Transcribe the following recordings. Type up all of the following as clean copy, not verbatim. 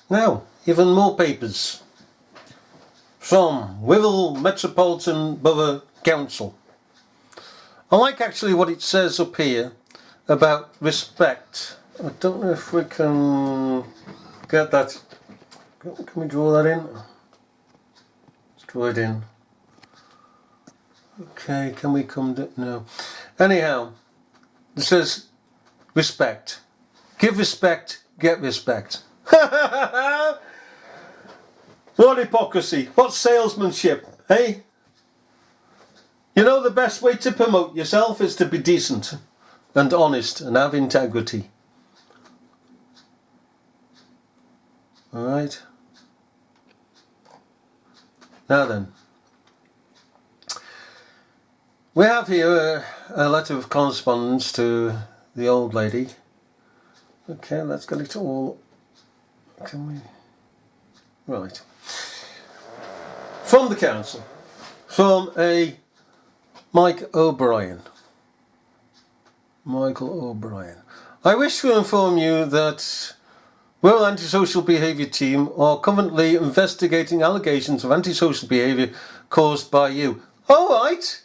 Now, even more papers from Wirral Metropolitan Borough Council. I like actually what it says up here about respect. I don't know if we can get that. Can we draw that in? Let's draw it in. Okay, can we come to, no. Anyhow, it says respect. Give respect, get respect. What hypocrisy, what salesmanship, eh? You know, the best way to promote yourself is to be decent and honest and have integrity. Alright. Now then. We have here a letter of correspondence to the old lady. Okay, let's get it all. Can we? Right. From the council. From a Michael O'Brien. I wish to inform you that Wirral Antisocial Behaviour Team are currently investigating allegations of antisocial behaviour caused by you. Alright!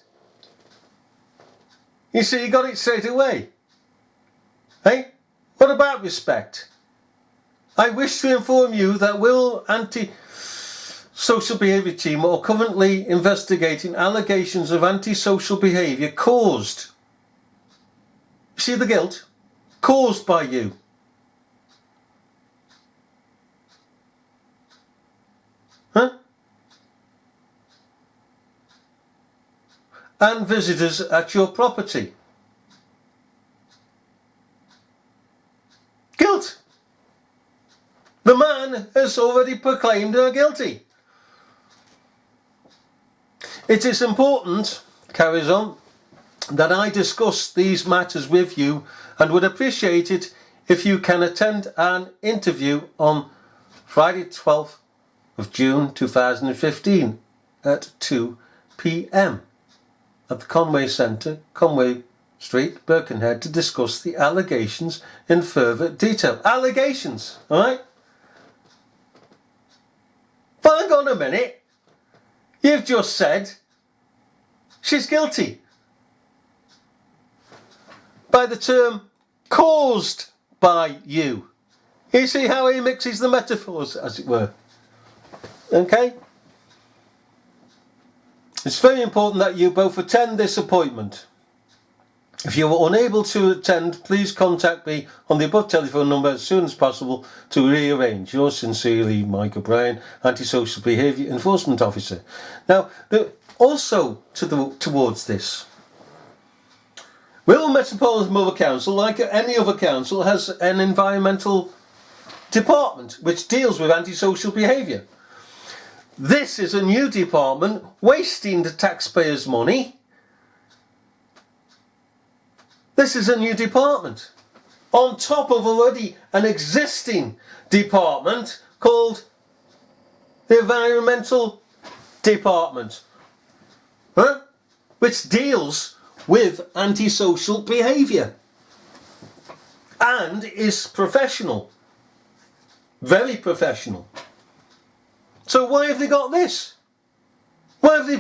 You see, you got it straight away. Hey? What about respect? I wish to inform you that Wirral Antisocial Behaviour Team are currently investigating allegations of antisocial behaviour caused. See the guilt? Caused by you. Huh? And visitors at your property. Guilt. The man has already proclaimed her guilty. It is important, carries on, that I discuss these matters with you and would appreciate it if you can attend an interview on Friday 12th of June 2015 at 2 p.m. at the Conway Centre, Conway Street, Birkenhead, to discuss the allegations in further detail. Allegations, alright? But hang on a minute. You've just said she's guilty by the term caused by you. You see how he mixes the metaphors, as it were. Okay? It's very important that you both attend this appointment. If you are unable to attend, please contact me on the above telephone number as soon as possible to rearrange. Yours sincerely, Mike O'Brien, Antisocial Behaviour Enforcement Officer. Now, also towards this, Wirral Metropolitan Borough Council, like any other council, has an environmental department which deals with antisocial behaviour. This is a new department wasting the taxpayers' money. This is a new department on top of already an existing department called the Environmental Department, which deals with antisocial behaviour and is professional, very professional. So why have they got this? Why have they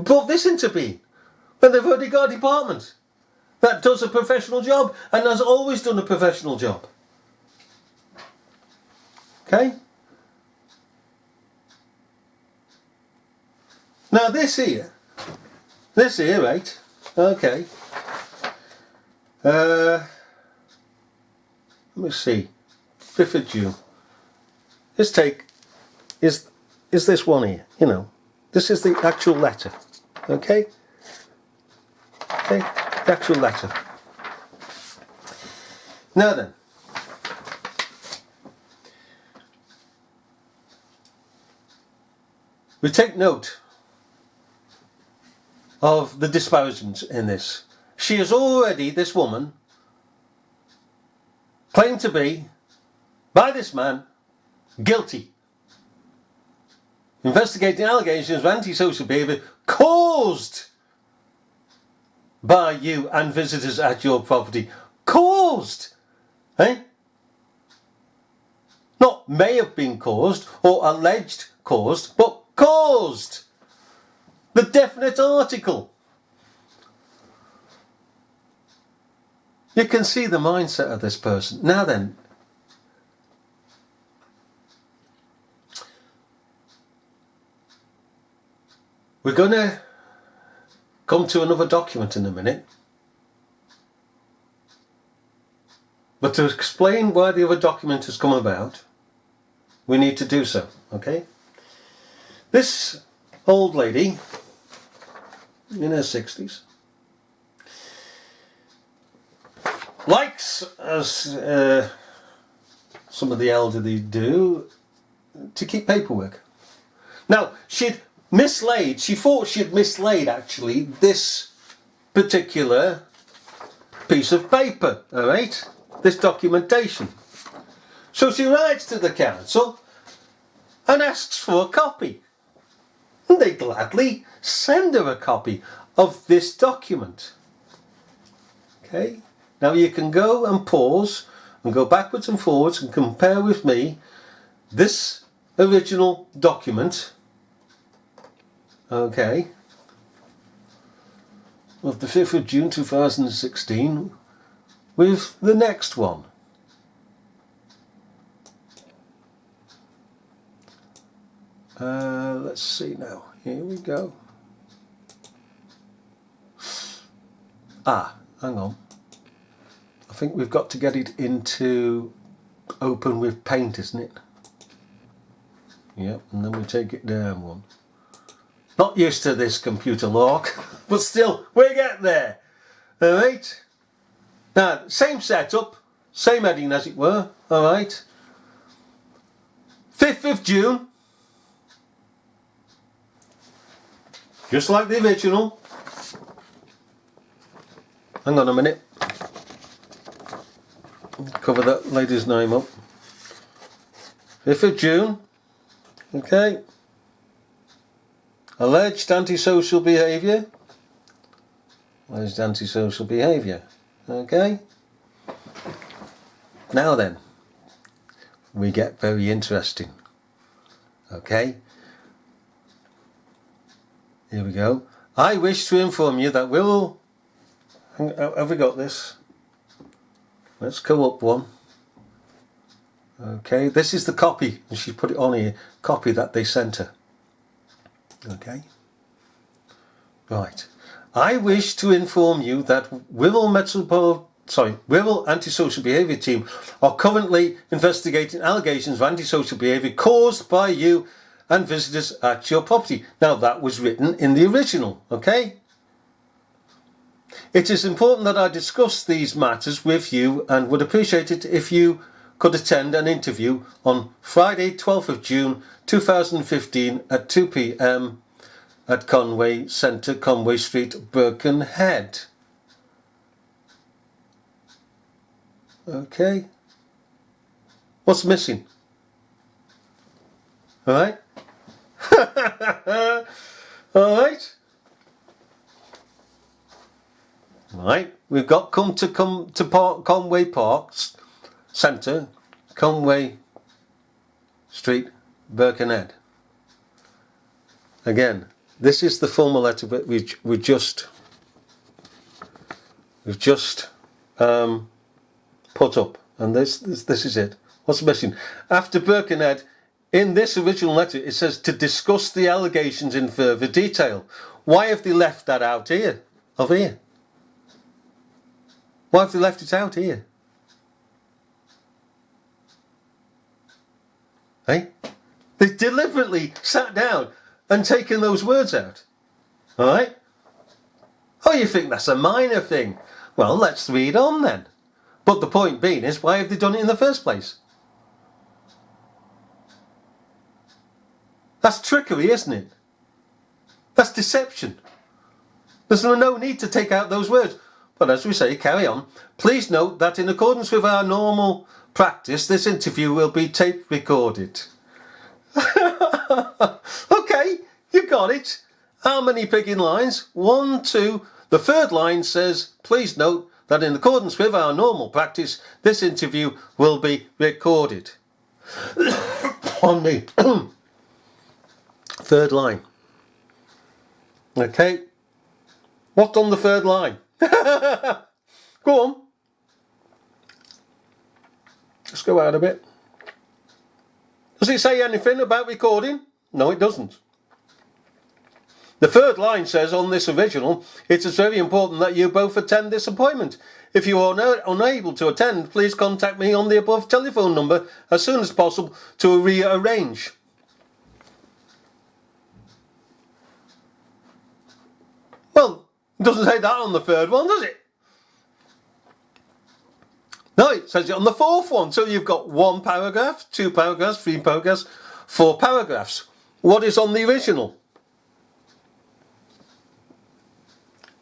brought this into being when they've already got a department that does a professional job and has always done a professional job? Okay? Now this here, right? Okay. Let me see. 5th of June. Let's take, is this one here, you know. This is the actual letter. Okay? Okay, the actual letter. Now then. We take note of the disparagements in this. She is already, this woman, claimed to be, by this man, guilty. Investigating allegations of antisocial behaviour caused by you and visitors at your property. Caused! Eh? Not may have been caused or alleged caused, but caused. The definite article. You can see the mindset of this person. Now then, we're going to come to another document in a minute. But to explain why the other document has come about, we need to do so, okay? This old lady, in her 60s, likes, as some of the elderly do, to keep paperwork. Now, she thought she'd mislaid actually this particular piece of paper, alright? This documentation. So she writes to the council and asks for a copy. And they gladly send her a copy of this document. Okay? Now you can go and pause and go backwards and forwards and compare with me this original document, okay, of the 5th of June 2016 with the next one. Let's see now. Here we go. Hang on. I think we've got to get it into open with paint, isn't it? Yep, and then we take it down one. Not used to this computer lock, but still, we get there. Alright? Now, same setup, same heading as it were, alright? 5th of June. Just like the original. Hang on a minute. Cover that lady's name up. 5th of June. Okay. Alleged antisocial behaviour. Alleged antisocial behaviour. Okay. Now then, we get very interesting. Okay. Here we go. I wish to inform you that Wirral... Have we got this? Let's go up one. Okay, this is the copy, and she put it on here, copy that they sent her. Okay. Right. I wish to inform you that Wirral Antisocial Behaviour Team are currently investigating allegations of antisocial behaviour caused by you and visitors at your property. Now that was written in the original, okay? It is important that I discuss these matters with you and would appreciate it if you could attend an interview on Friday 12th of June 2015 at 2 p.m. at Conway Centre, Conway Street, Birkenhead. Okay. What's missing? Alright? Alright? Right, we've got Conway Park Centre, Conway Street, Birkenhead. Again, this is the formal letter that we've just put up, and this is it. What's missing? After Birkenhead, in this original letter, it says to discuss the allegations in further detail. Why have they left that out here? Of here? Why have they left it out here? Hey? They deliberately sat down and taken those words out. Alright? Oh, you think that's a minor thing? Well, let's read on then. But the point being is, why have they done it in the first place? That's trickery, isn't it? That's deception. There's no need to take out those words. But as we say, carry on. Please note that in accordance with our normal practice, this interview will be tape recorded. Okay, you got it. How many picking lines? 1, 2. The third line says, please note that in accordance with our normal practice, this interview will be recorded. on the third line. Okay, what's on the third line? Go on. Let's go out a bit. Does it say anything about recording? No, it doesn't. The third line says on this original, it is very important that you both attend this appointment. If you are unable to attend, please contact me on the above telephone number as soon as possible to rearrange. Well, it doesn't say that on the third one, does it? No, it says it on the fourth one. So you've got 1 paragraph, 2 paragraphs, 3 paragraphs, 4 paragraphs. What is on the original?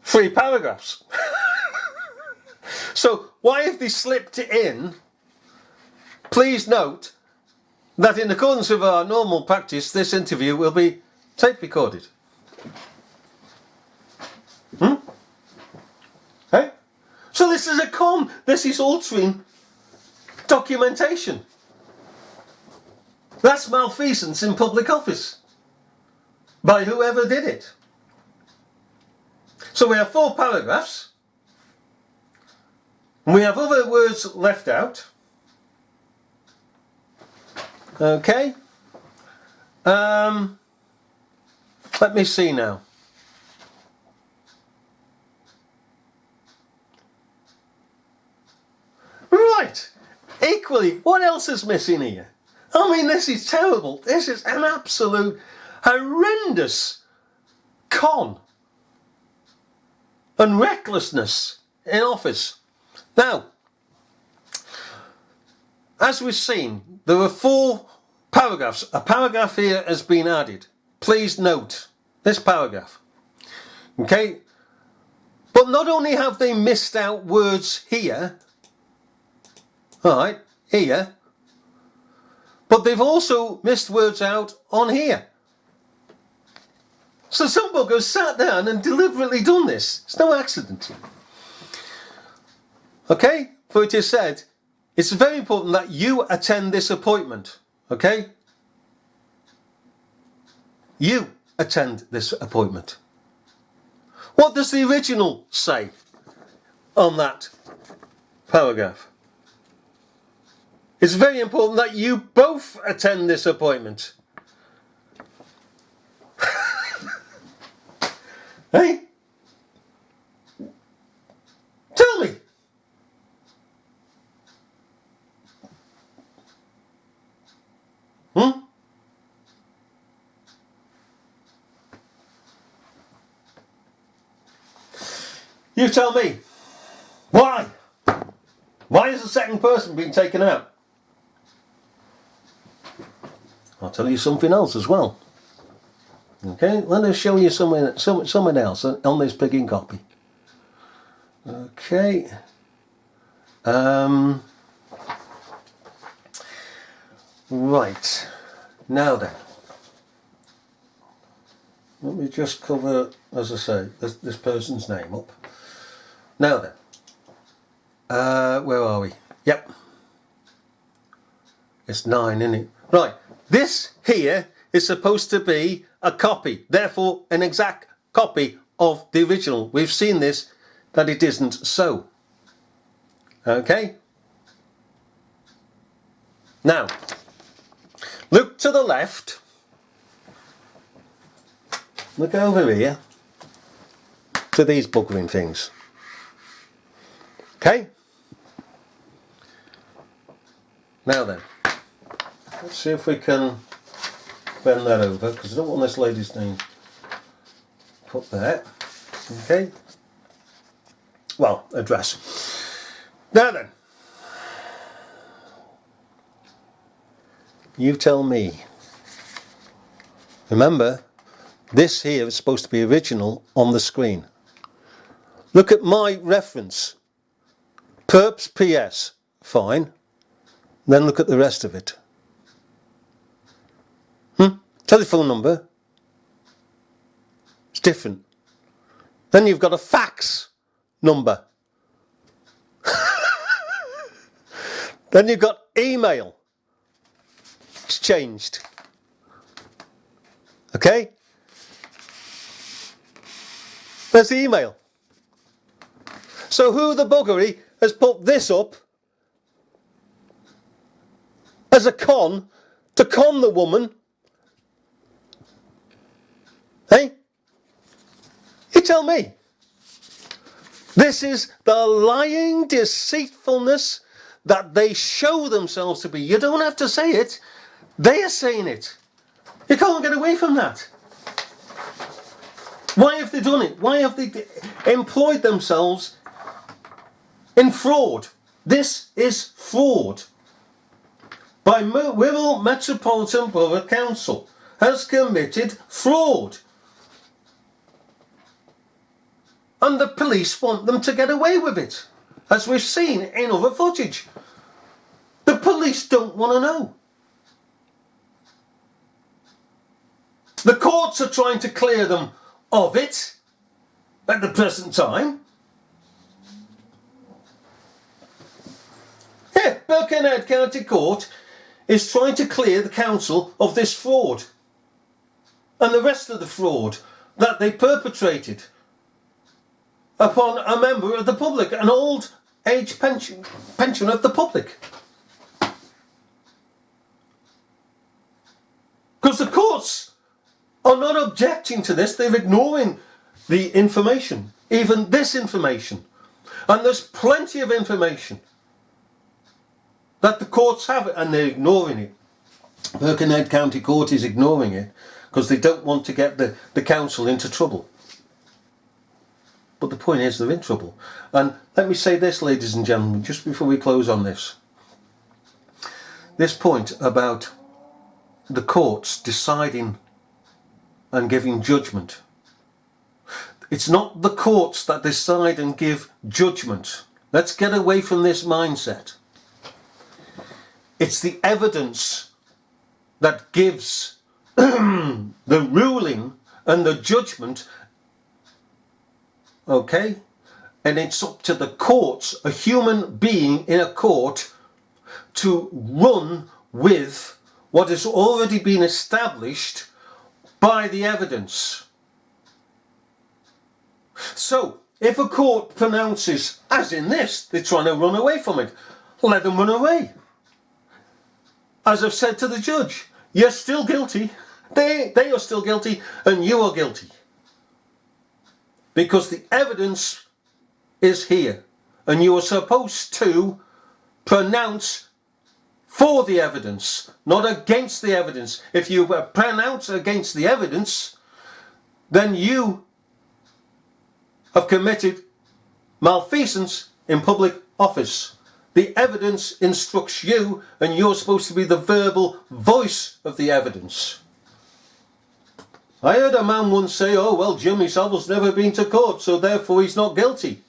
3 paragraphs. So why have they slipped it in? Please note that in accordance with our normal practice, this interview will be tape recorded. Hey? So this is a con. This is altering documentation. That's malfeasance in public office by whoever did it. So we have 4 paragraphs. And we have other words left out. Okay. Let me see now. Right. Equally, what else is missing here? I mean, this is terrible. This is an absolute horrendous con and recklessness in office. Now, as we've seen, there are 4 paragraphs. A paragraph here has been added. Please note this paragraph. Okay? But not only have they missed out words here, alright, here, but they've also missed words out on here. So some buggers sat down and deliberately done this. It's no accident. Okay? For it is said, it's very important that you attend this appointment. Okay? You attend this appointment. What does the original say on that paragraph? It's very important that you both attend this appointment. Hey? Tell me. You tell me. Why? Why has the second person been taken out? I'll tell you something else as well. Okay, let us show you someone else on this picking copy. Okay. Right. Now then. Let me just cover, as I say, this person's name up. Now then. Where are we? Yep. It's 9, isn't it? Right. This here is supposed to be a copy, therefore an exact copy of the original. We've seen this, that it isn't so. Okay? Now, look to the left. Look over here to these buggering things. Okay? Now then, let's see if we can bend that over, because I don't want this lady's name put there. Okay? Well, address. Now then, you tell me. Remember, this here is supposed to be original on the screen. Look at my reference. Perps PS. Fine. Then look at the rest of it. Telephone number. It's different. Then you've got a fax number. Then you've got email. It's changed. Okay? There's the email. So who the buggery has put this up as a con to con the woman? Hey? You tell me. This is the lying deceitfulness that they show themselves to be. You don't have to say it. They are saying it. You can't get away from that. Why have they done it? Why have they employed themselves in fraud? This is fraud. By Wirral Metropolitan Borough Council has committed fraud. And the police want them to get away with it, as we've seen in other footage. The police don't want to know. The courts are trying to clear them of it at the present time. Yeah, Birkenhead County Court is trying to clear the council of this fraud and the rest of the fraud that they perpetrated upon a member of the public, an old age pension of the public. Because the courts are not objecting to this, they're ignoring the information, even this information. And there's plenty of information that the courts have, and they're ignoring it. Birkenhead County Court is ignoring it because they don't want to get the council into trouble. But the point is, they're in trouble. And let me say this, ladies and gentlemen, just before we close on this. This point about the courts deciding and giving judgment. It's not the courts that decide and give judgment. Let's get away from this mindset. It's the evidence that gives the ruling and the judgment. Okay? And it's up to the courts, a human being in a court, to run with what has already been established by the evidence. So, if a court pronounces, as in this, they're trying to run away from it, let them run away. As I've said to the judge, you're still guilty, they are still guilty, and you are guilty. Because the evidence is here, and you are supposed to pronounce for the evidence, not against the evidence. If you pronounce against the evidence, then you have committed malfeasance in public office. The evidence instructs you, and you're supposed to be the verbal voice of the evidence. I heard a man once say, oh well, Jimmy Savile's never been to court, so therefore he's not guilty.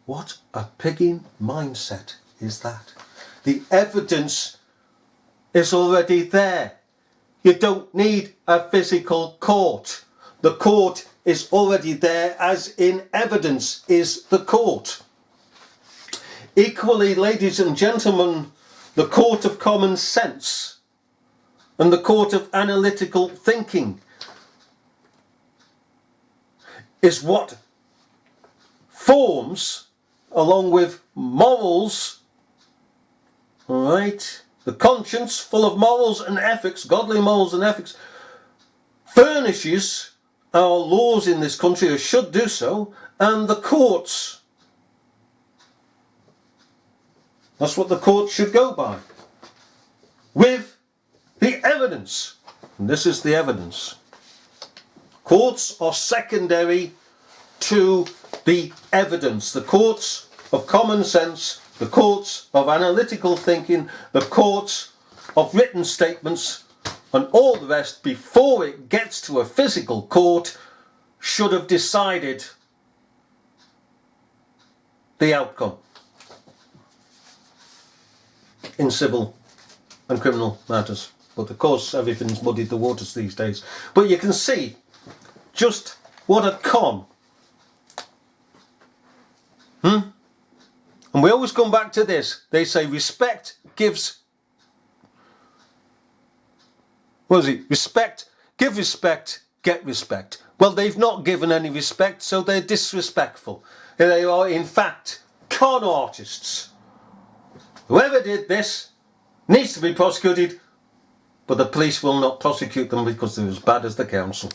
What a pigging mindset is that? The evidence is already there. You don't need a physical court. The court is already there, as in evidence is the court. Equally, ladies and gentlemen, the court of common sense and the court of analytical thinking is what forms, along with morals, all right, the conscience full of morals and ethics, godly morals and ethics, furnishes our laws in this country, or should do so, and the courts. That's what the courts should go by, with the evidence. And this is the evidence. Courts are secondary to the evidence. The courts of common sense, the courts of analytical thinking, the courts of written statements, and all the rest, before it gets to a physical court, should have decided the outcome in civil and criminal matters. But of course, everything's muddied the waters these days. But you can see just what a con And we always come back to this. They say respect gives... What is it? Respect, give respect, get respect. Well, they've not given any respect, so they're disrespectful. They are, in fact, con artists. Whoever did this needs to be prosecuted, but the police will not prosecute them because they're as bad as the council.